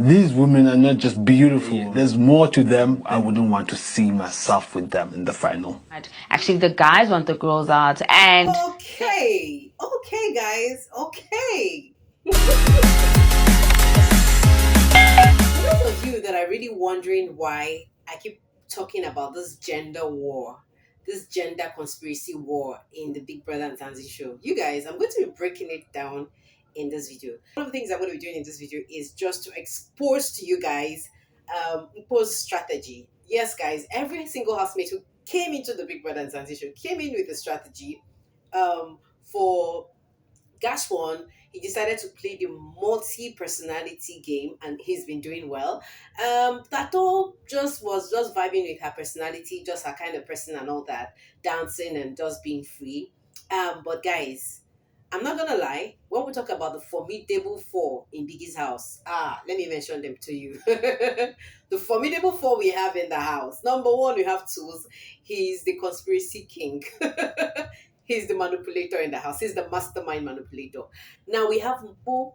these women are not just beautiful. There's more to them. I wouldn't want to see myself with them in the final. Actually, the guys want the girls out, and Okay, guys. Okay. For those of you that are really wondering why I keep talking about this gender war, this gender conspiracy war in the Big Brother and Zanzi show, you guys, I'm going to be breaking it down in this video. One of the things I'm going to be doing in this video is just to expose to you guys Mpho'S strategy. Yes, guys, every single housemate who came into the Big Brother and Zanzi show came in with a strategy for Gash one. He decided to play the multi-personality game, and he's been doing well. Tato just was just vibing with her personality, just her kind of person and all that, dancing and just being free. But guys, I'm not gonna lie. When we talk about the formidable four in Biggie's house, let me mention them to you. The formidable four we have in the house. Number one, we have Tools. He's the conspiracy king. He's the manipulator in the house. He's the mastermind manipulator. Now we have Mpho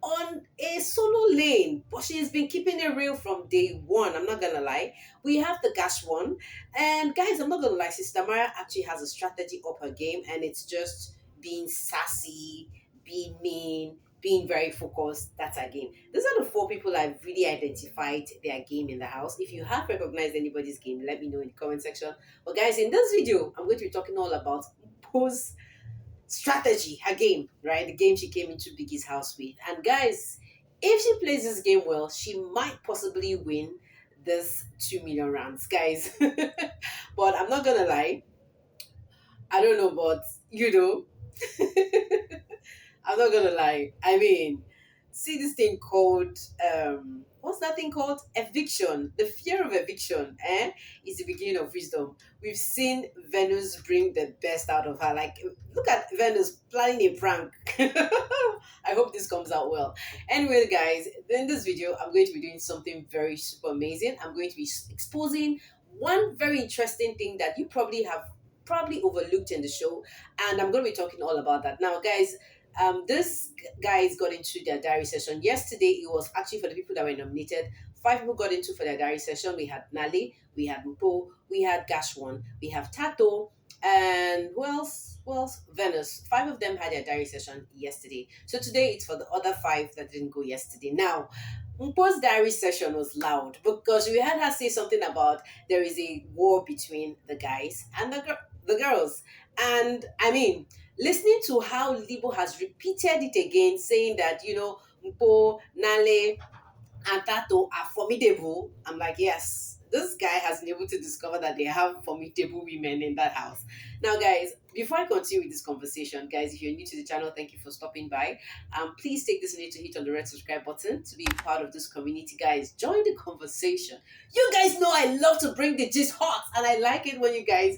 on a solo lane, but she's been keeping it real from day one. I'm not gonna lie. We have the Gash one, and guys, I'm not gonna lie. Sister Mara actually has a strategy up her game, and it's just being sassy, being mean, being very focused. That's her game. These are the four people I've really identified their game in the house. If you have recognized anybody's game, let me know in the comment section. But guys, in this video, I'm going to be talking all about Mpho'S strategy, her game, right? The game she came into Biggie's house with. And guys, if she plays this game well, she might possibly win this 2 million rounds, guys. But I'm not gonna lie, I don't know, but you know, I'm not gonna lie. I mean, see this thing called what's that thing called? Eviction. The fear of eviction, is the beginning of wisdom. We've seen Venus bring the best out of her. Like, look at Venus planning a prank. I hope this comes out well. Anyway, guys, in this video, I'm going to be doing something very super amazing. I'm going to be exposing one very interesting thing that you probably overlooked in the show, and I'm going to be talking all about that. Now, guys, this guys got into their diary session yesterday. It was actually for the people that were nominated. 5 people got into for their diary session. We had Nale, we had Mpho, we had Gashwan, we have Tato, and who else? Venus. 5 of them had their diary session yesterday. So today it's for the other 5 that didn't go yesterday. Now, Mpho's diary session was loud because we had her say something about there is a war between the guys and the girls. And I mean, listening to how Libo has repeated it again, saying that, Mpho, Nale, and Tato are formidable, I'm like, yes, this guy has been able to discover that they have formidable women in that house. Now, guys, before I continue with this conversation, guys, if you're new to the channel, thank you for stopping by. Please take this minute to hit on the red subscribe button to be part of this community, guys. Join the conversation. You guys know I love to bring the gist hot, and I like it when you guys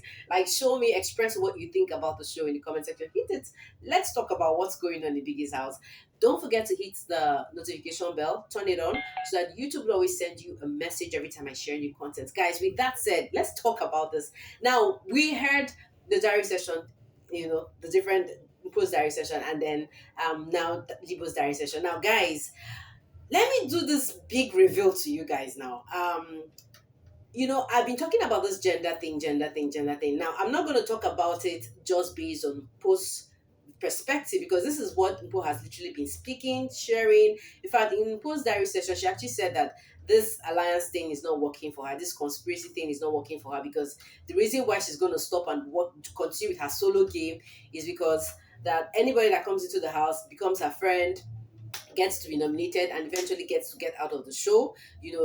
show me, express what you think about the show in the comment section. Hit it. Let's talk about what's going on in Biggie's house. Don't forget to hit the notification bell, turn it on, so that YouTube will always send you a message every time I share new content. Guys, with that said, let's talk about this. Now, we heard the diary session, the different Mpho'S diary session, and then now Libo's diary session. Now, guys, let me do this big reveal to you guys now. I've been talking about this gender thing. Now, I'm not going to talk about it just based on Mpho'S perspective, because this is what Mpho has literally been speaking, sharing. In fact, in Mpho's diary session, she actually said that this alliance thing is not working for her. This conspiracy thing is not working for her, because the reason why she's going to stop and work to continue with her solo game is because that anybody that comes into the house becomes her friend, gets to be nominated, and eventually gets to get out of the show.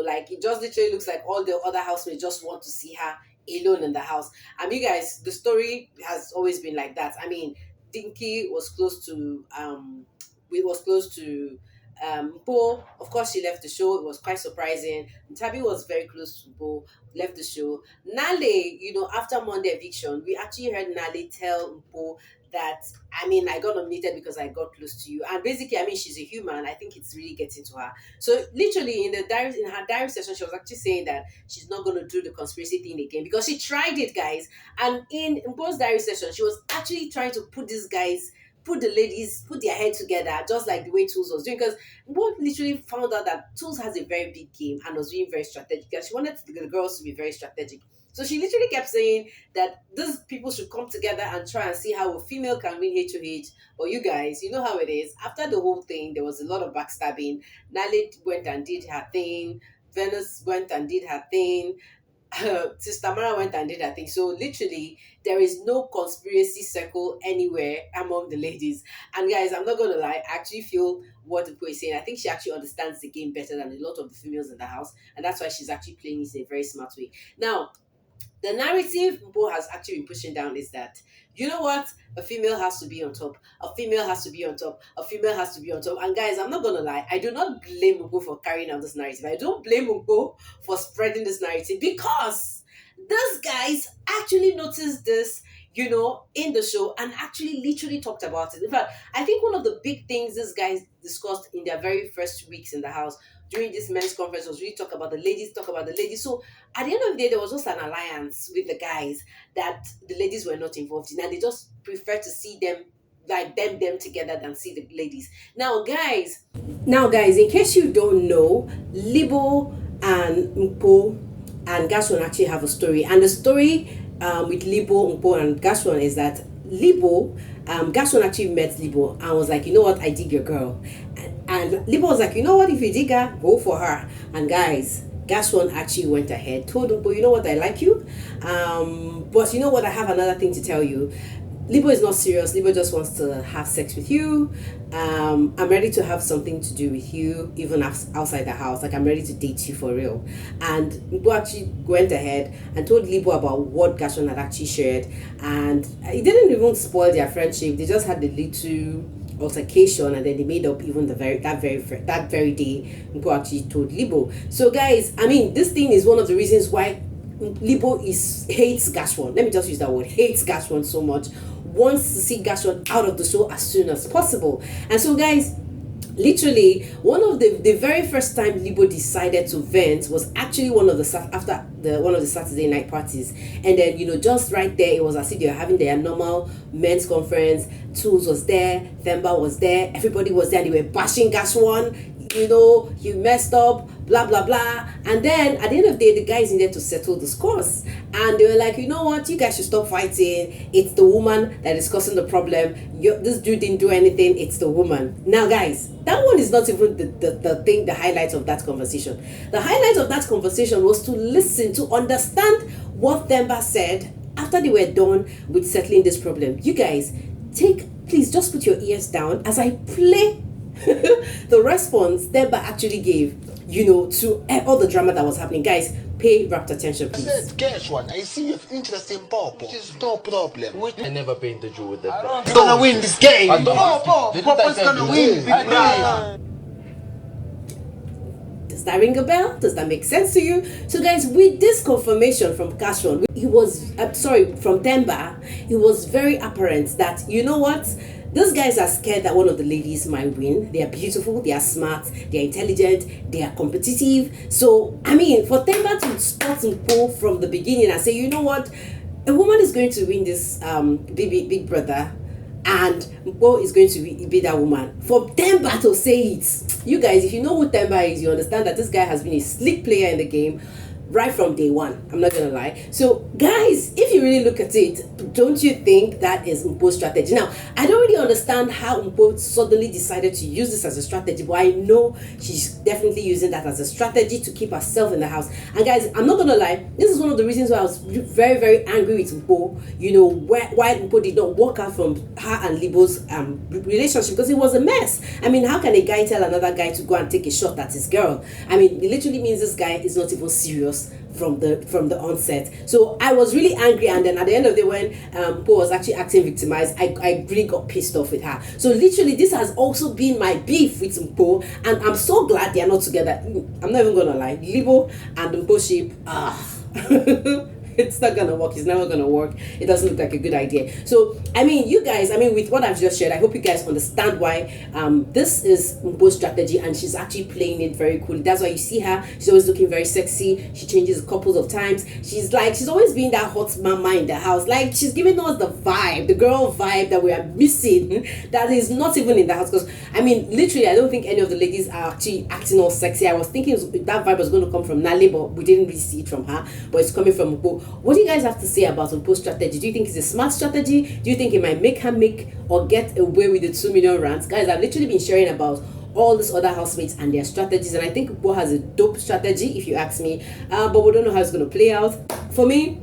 Like, it just literally looks like all the other housemates just want to see her alone in the house. I mean, guys, the story has always been like that. I mean, Dinky was close to Mpho. Of course, she left the show. It was quite surprising. Tabi was very close to Mpho, left the show. Nale, after Monday eviction, we actually heard Nale tell Mpho that, I mean, I got nominated because I got close to you. And basically, I mean, she's a human. I think it's really getting to her. So literally in her diary session, she was actually saying that she's not going to do the conspiracy thing again because she tried it, guys. And in Mpho's diary session, she was actually trying to put these guys put the ladies, put their head together, just like the way Tools was doing. Because Mpo literally found out that Tools has a very big game and was being very strategic. And she wanted the girls to be very strategic. So she literally kept saying that these people should come together and try and see how a female can win HOH. But you guys, you know how it is. After the whole thing, there was a lot of backstabbing. Naled went and did her thing. Venus went and did her thing. Sister Mara went and did her thing. So literally, there is no conspiracy circle anywhere among the ladies. And guys, I'm not gonna lie, I actually feel what Mpho is saying. I think she actually understands the game better than a lot of the females in the house, and that's why she's actually playing it in a very smart way. Now, the narrative Mpho has actually been pushing down is that, you know what, a female has to be on top, a female has to be on top, a female has to be on top. And guys, I'm not gonna lie, I do not blame Mpho for carrying out this narrative. I don't blame Mpho for spreading this narrative, because these guys actually noticed this, you know, in the show, and actually literally talked about it. In fact, I think one of the big things these guys discussed in their very first weeks in the house during this men's conference was really talk about the ladies, talk about the ladies. So at the end of the day, there was just an alliance with the guys that the ladies were not involved in, and they just prefer to see them, like them together, than see the ladies. Now guys, in case you don't know, Libo and Mpho and Gaston actually have a story, and the story with Libo, Mpho, and Gaston is that Libo, Gaston actually met Libo and was like, you know what, I dig your girl. And Libo was like, you know what, if you dig her, go for her. And guys, Gaston actually went ahead, told Mpho, you know what, I like you. But you know what, I have another thing to tell you. Libo is not serious. Libo just wants to have sex with you. I'm ready to have something to do with you, even outside the house. Like, I'm ready to date you for real. And Mpho actually went ahead and told Libo about what Gaston had actually shared. And it didn't even spoil their friendship. They just had a little altercation, and then they made up even that very day. Mpho actually told Libo. So guys, I mean, this thing is one of the reasons why Libo hates Gaston. Let me just use that word, hates Gaston so much, wants to see Gaston out of the show as soon as possible. And so guys, literally one of the very first time Libo decided to vent was actually one of the Saturday night parties. And then, you know, just right there, it was as if they were having their normal men's conference. Tools was there, Themba was there, everybody was there, and they were bashing Gaston. You know, you messed up, blah blah blah. And then at the end of the day, the guys needed to settle the scores, and they were like, you know what, you guys should stop fighting. It's the woman that is causing the problem. This dude didn't do anything, it's the woman. Now guys, that one is not even the highlight of that conversation. The highlight of that conversation was to listen, to understand what Themba said after they were done with settling this problem. You guys, please just put your ears down as I play the response Themba actually gave, you know, to all the drama that was happening. Guys, pay rapt attention, please. I said, guess what? I see you have interest in Popo. Which is no problem. I never painted you with that. You're gonna win this game. Popo's gonna win. Does that ring a bell? Does that make sense to you? So guys, with this confirmation from Gaston, from Themba, it was very apparent that, you know what, these guys are scared that one of the ladies might win. They are beautiful, they are smart, they are intelligent, they are competitive. So, I mean, for Themba to spot Mpho from the beginning and say, you know what, a woman is going to win this big brother, and Mpho is going to be that woman. For Themba to say it, you guys, if you know who Themba is, you understand that this guy has been a slick player in the game right from day one. I'm not gonna lie. So guys, if you really look at it, don't you think that is Mpho's strategy? Now, I don't really understand how Mpho suddenly decided to use this as a strategy, but I know she's definitely using that as a strategy to keep herself in the house. And guys, I'm not gonna lie, this is one of the reasons why I was very, very angry with Mpho, you know, why Mpho did not work out from her and Libo's relationship, because it was a mess. I mean, how can a guy tell another guy to go and take a shot at his girl? I mean, it literally means this guy is not even serious from the onset. So I was really angry, and then at the end of the day, when Mpho was actually acting victimized, I really got pissed off with her. So literally, this has also been my beef with Mpho, and I'm so glad they are not together. I'm not even gonna lie, Libo and Mpho ship, It's not gonna work. It's never gonna work. It doesn't look like a good idea. So I mean, you guys, I mean, with what I've just shared, I hope you guys understand why this is Mpho'S strategy, and she's actually playing it very cool. That's why you see her. She's always looking very sexy. She changes a couple of times. She's always being that hot mama in the house. Like, she's giving us the vibe, the girl vibe that we are missing. That is not even in the house. Because I mean, literally, I don't think any of the ladies are actually acting all sexy. I was thinking that vibe was going to come from Nali, but we didn't really see it from her. But it's coming from Mpho. What do you guys have to say about Mpho's strategy? Do you think it's a smart strategy? Do you think it might make her make or get away with the 2 million rands? Guys, I've literally been sharing about all these other housemates and their strategies, and I think Mpho has a dope strategy, if you ask me. But we don't know how it's going to play out. For me,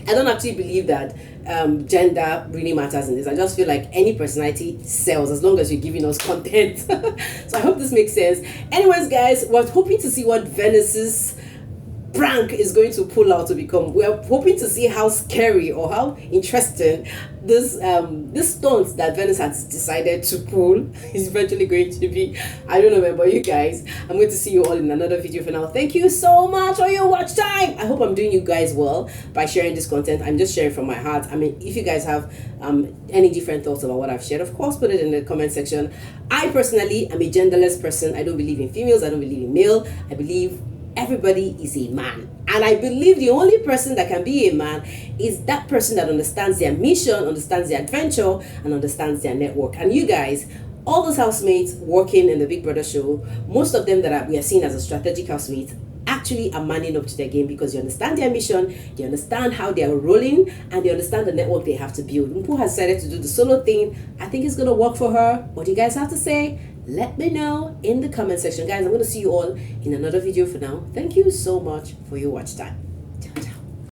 I don't actually believe that gender really matters in this. I just feel like any personality sells as long as you're giving us content. So I hope this makes sense. Anyways, guys, we're hoping to see what Venice's prank is going to pull out to become. We're hoping to see how scary or how interesting this stunt that Venice has decided to pull is eventually going to be. I don't know, man, but you guys, I'm going to see you all in another video. For now, thank you so much for your watch time. I hope I'm doing you guys well by sharing this content. I'm just sharing from my heart. I mean, if you guys have any different thoughts about what I've shared, of course, put it in the comment section. I personally am a genderless person. I don't believe in females. I don't believe in male. I believe everybody is a man, and I believe the only person that can be a man is that person that understands their mission, understands their adventure, and understands their network. And you guys, all those housemates working in the Big Brother show, most of them we are seeing as a strategic housemates, actually are manning up to their game because you understand their mission, they understand how they are rolling, and they understand the network they have to build. Mpho has decided to do the solo thing. I think it's gonna work for her. What do you guys have to say? Let me know in the comment section. Guys, I'm going to see you all in another video. For now, thank you so much for your watch time. Ciao, ciao.